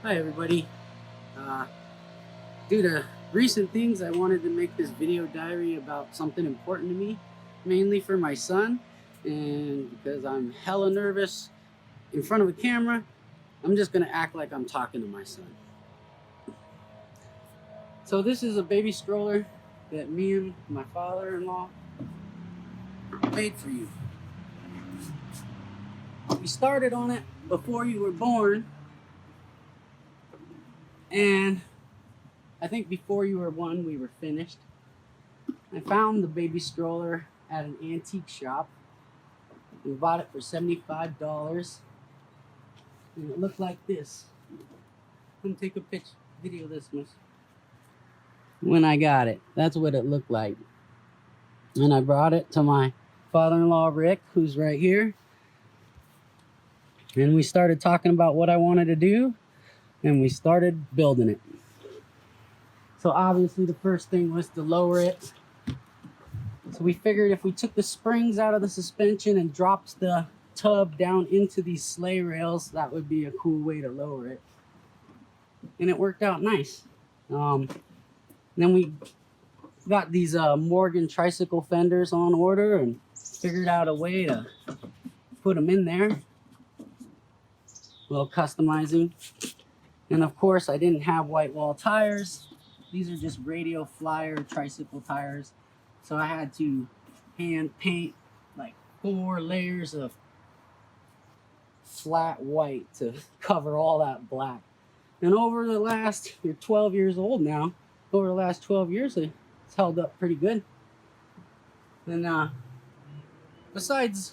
Hi everybody. Uh, Due to recent things, I wanted to make this video diary about something important to me, mainly for my son, and because I'm hella nervous in front of a camera, I'm just gonna act like I'm talking to my son. So this is a baby stroller that me and my father-in-law made for you. We started on it before you were born, and I think before you were one, we were finished. I found the baby stroller at an antique shop. We bought it for $75, and it looked like this. Come take a picture, video this, miss. When I got it, that's what it looked like. And I brought it to my father-in-law, Rick, who's right here. And we started talking about what I wanted to do, and we started building it. So obviously the first thing was to lower it. So we figured if we took the springs out of the suspension and dropped the tub down into these sleigh rails, that would be a cool way to lower it. And it worked out nice. Then we got these Morgan Tricycle fenders on order and figured out a way to put them in there. A little customizing. And of course, I didn't have white wall tires. These are just Radio Flyer tricycle tires. So I had to hand paint like 4 layers of flat white to cover all that black. And over the last, you're 12 years old now, over the last 12 years, it's held up pretty good. And besides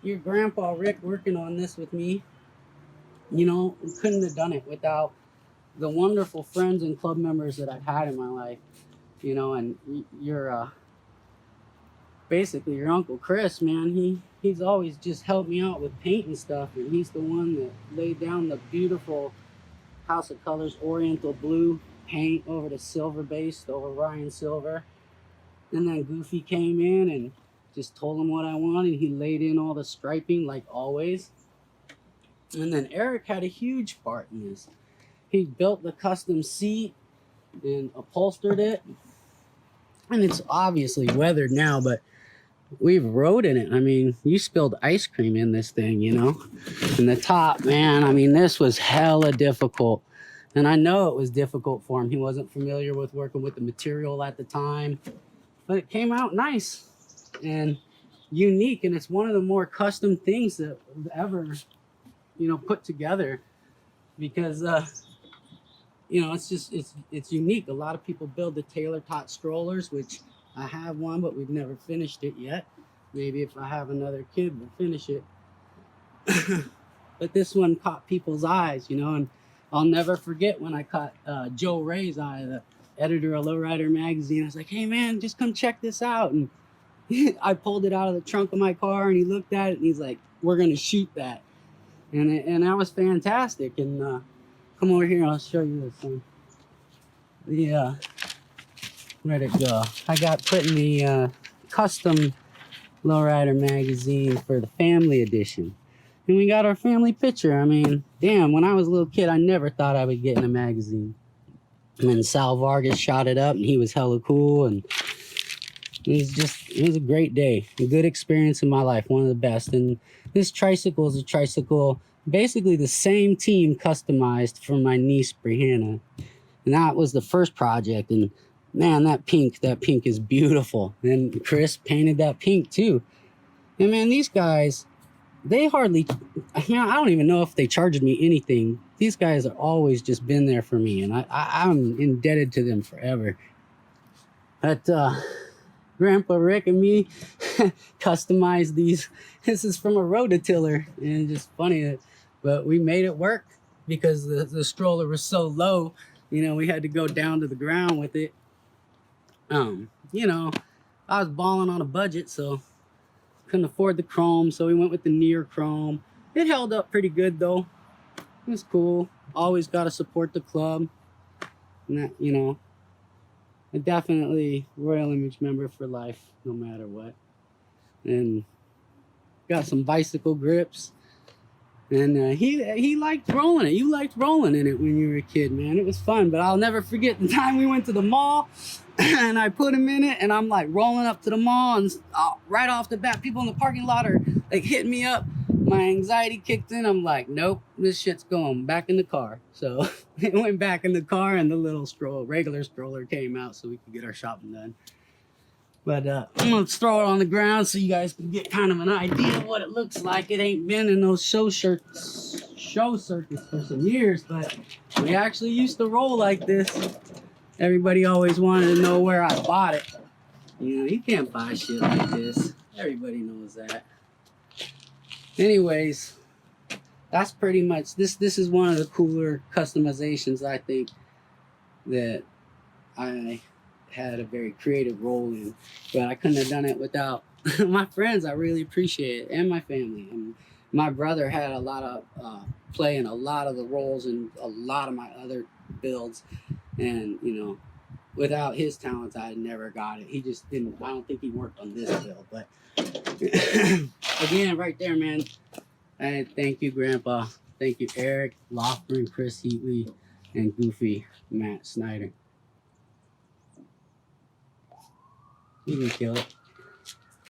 your grandpa Rick working on this with me, you know, we couldn't have done it without the wonderful friends and club members that I've had in my life, you know. And your basically your Uncle Chris, man, he's always just helped me out with paint and stuff, and he's the one that laid down the beautiful House of Colors Oriental blue paint over the silver base, over Ryan silver. And then Goofy came in and just told him what I wanted. He laid in all the striping like always. And then Eric had a huge part in this. He built the custom seat and upholstered it. And it's obviously weathered now, but we've rode in it. I mean, you spilled ice cream in this thing, you know. And the top, man, I mean, this was hella difficult. And I know it was difficult for him. He wasn't familiar with working with the material at the time. But it came out nice and unique. And it's one of the more custom things that I've ever, you know, put together. Because, you know, it's unique. A lot of people build the Taylor Tot strollers, which I have one, but we've never finished it yet. Maybe if I have another kid, we'll finish it. But this one caught people's eyes, you know, and I'll never forget when I caught Joe Ray's eye, the editor of Lowrider magazine. I was like, hey man, just come check this out. And I pulled it out of the trunk of my car and he looked at it and he's like, we're going to shoot that. And that was fantastic. And come over here, I'll show you this one. Where'd it go? I got put in the custom Lowrider magazine for the family edition. And we got our family picture. I mean, damn, when I was a little kid, I never thought I would get in a magazine. And then Sal Vargas shot it up and he was hella cool. And it was a great day, a good experience in my life, one of the best. And this tricycle is a tricycle, basically the same team customized for my niece, Brianna. And that was the first project. And man, that pink is beautiful. And Chris painted that pink too. And man, these guys, they hardly, you know, I don't even know if they charged me anything. These guys have always just been there for me, and I'm indebted to them forever. But Grandpa Rick and me customized these. This is from a rototiller, and it's just funny, but we made it work because the stroller was so low. You know, we had to go down to the ground with it. You know, I was balling on a budget, so couldn't afford the chrome, so we went with the near chrome. It held up pretty good though. It was cool. Always got to support the club. And that, you know, definitely Royal Image member for life, no matter what. And got some bicycle grips. And he liked rolling it. You liked rolling in it when you were a kid, man. It was fun. But I'll never forget the time we went to the mall and I put him in it, and I'm like rolling up to the mall, and right off the bat, people in the parking lot are like hitting me up. My anxiety kicked in. I'm like, nope, this shit's going back in the car. So it went back in the car, and the little regular stroller came out so we could get our shopping done. But let's throw it on the ground so you guys can get kind of an idea of what it looks like. It ain't been in those show circuits for some years, but we actually used to roll like this. Everybody always wanted to know where I bought it. You know, you can't buy shit like this. Everybody knows that. Anyways, that's pretty much, this is one of the cooler customizations I think that I had a very creative role in, but I couldn't have done it without my friends. I really appreciate it, and my family. And my brother had a lot of play in a lot of the roles in a lot of my other builds, and you know, without his talents, I never got it. He just didn't. I don't think he worked on this build, but again, right there, man. And thank you, Grandpa. Thank you, Eric, Lofgren, Chris Heatley, and Goofy Matt Snyder. You can kill it.